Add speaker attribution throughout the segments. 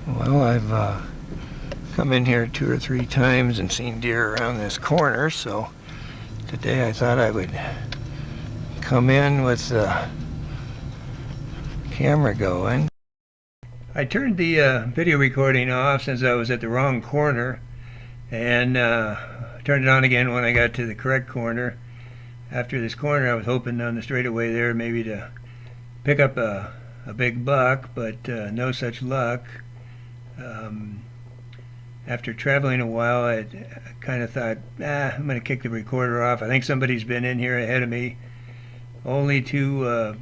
Speaker 1: Well, I've come in here 2 or 3 times and seen deer around this corner, so today I thought I would come in with the camera going. I turned the video recording off since I was at the wrong corner, and turned it on again when I got to the correct corner. After this corner, I was hoping on the straightaway there maybe to pick up a big buck, but no such luck. After traveling a while, I kind of thought, I'm going to kick the recorder off. I think somebody's been in here ahead of me, only to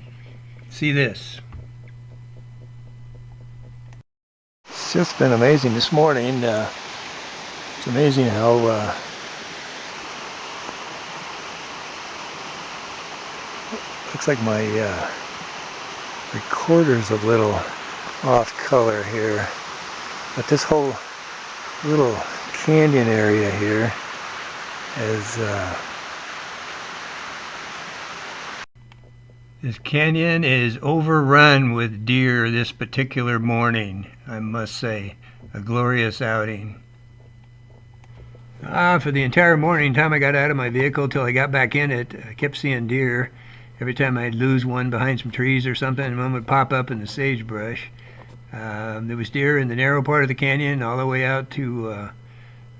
Speaker 1: see this. It's just been amazing this morning. It's amazing how looks like my recorder's a little off color here, but this whole little canyon area here is this canyon is overrun with deer this particular morning. I must say, a glorious outing. For the entire morning, time I got out of my vehicle till I got back in it, I kept seeing deer. Every time I'd lose one behind some trees or something, one would pop up in the sagebrush. There was deer in the narrow part of the canyon all the way out to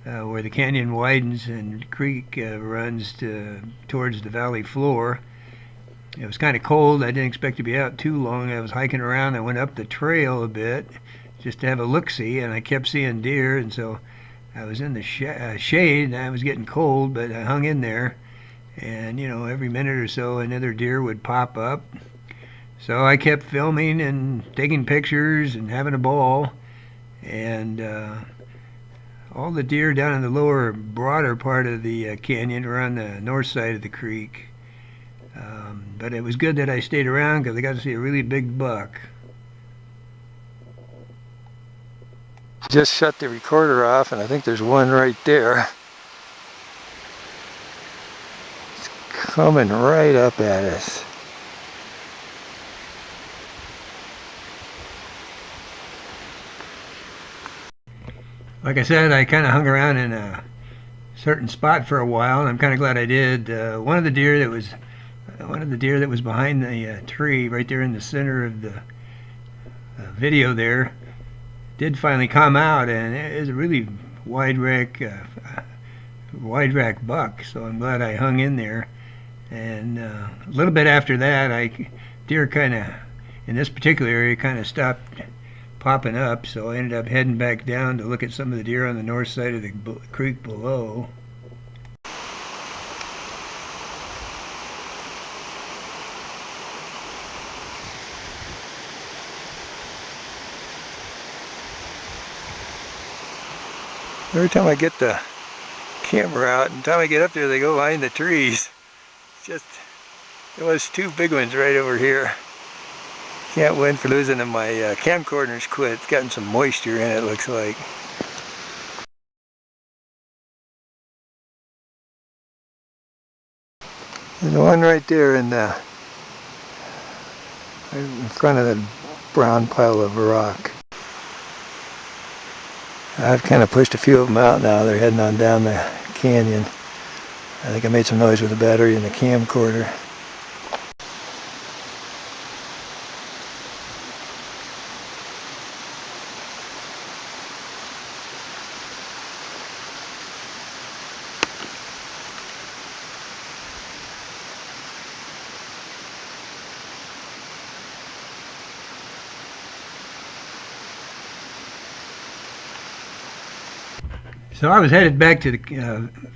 Speaker 1: where the canyon widens and the creek runs towards the valley floor. It was kind of cold. I didn't expect to be out too long. I was hiking around. I went up the trail a bit just to have a look-see, and I kept seeing deer, and so I was in the shade, and I was getting cold, but I hung in there. And, every minute or so another deer would pop up. So I kept filming and taking pictures and having a ball. And all the deer down in the lower, broader part of the canyon were on the north side of the creek. But it was good that I stayed around because I got to see a really big buck. Just shut the recorder off, and I think there's one right there. It's coming right up at us. Like I said, I kind of hung around in a certain spot for a while, and I'm kind of glad I did. One of the deer that was behind the tree right there in the center of the video there did finally come out, and it was a really wide rack buck. So I'm glad I hung in there. And a little bit after that, deer kind of in this particular area kind of stopped popping up, so I ended up heading back down to look at some of the deer on the north side of the creek below. Every time I get the camera out, and time I get up there, they go behind the trees. There was 2 big ones right over here. Can't win for losing them. My camcorder's quit. It's gotten some moisture in it, looks like. There's one right there in front of the brown pile of rock. I've kind of pushed a few of them out now. They're heading on down the canyon. I think I made some noise with the battery in the camcorder. So I was headed back to the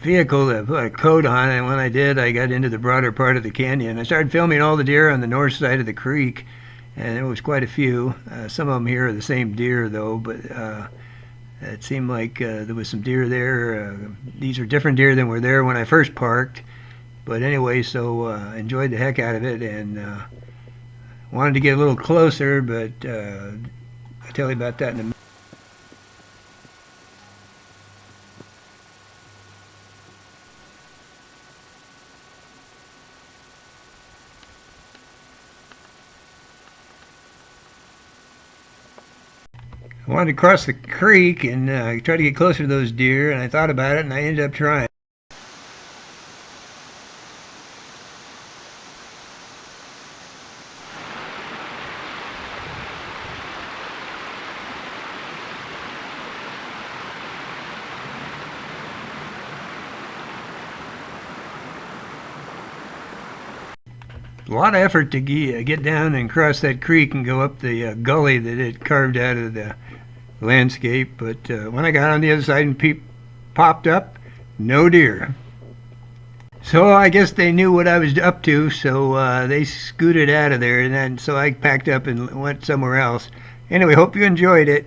Speaker 1: vehicle to put a coat on, and when I did, I got into the broader part of the canyon. I started filming all the deer on the north side of the creek, and there was quite a few. Some of them here are the same deer, though, but it seemed like there was some deer there. These are different deer than were there when I first parked. But anyway, so enjoyed the heck out of it, and wanted to get a little closer, but I'll tell you about that in a minute. I wanted to cross the creek and try to get closer to those deer, and I thought about it, and I ended up trying. A lot of effort to get down and cross that creek and go up the gully that it carved out of the landscape, but when I got on the other side and popped up, no deer. So I guess they knew what I was up to, so they scooted out of there, and then so I packed up and went somewhere else. Anyway, hope you enjoyed it.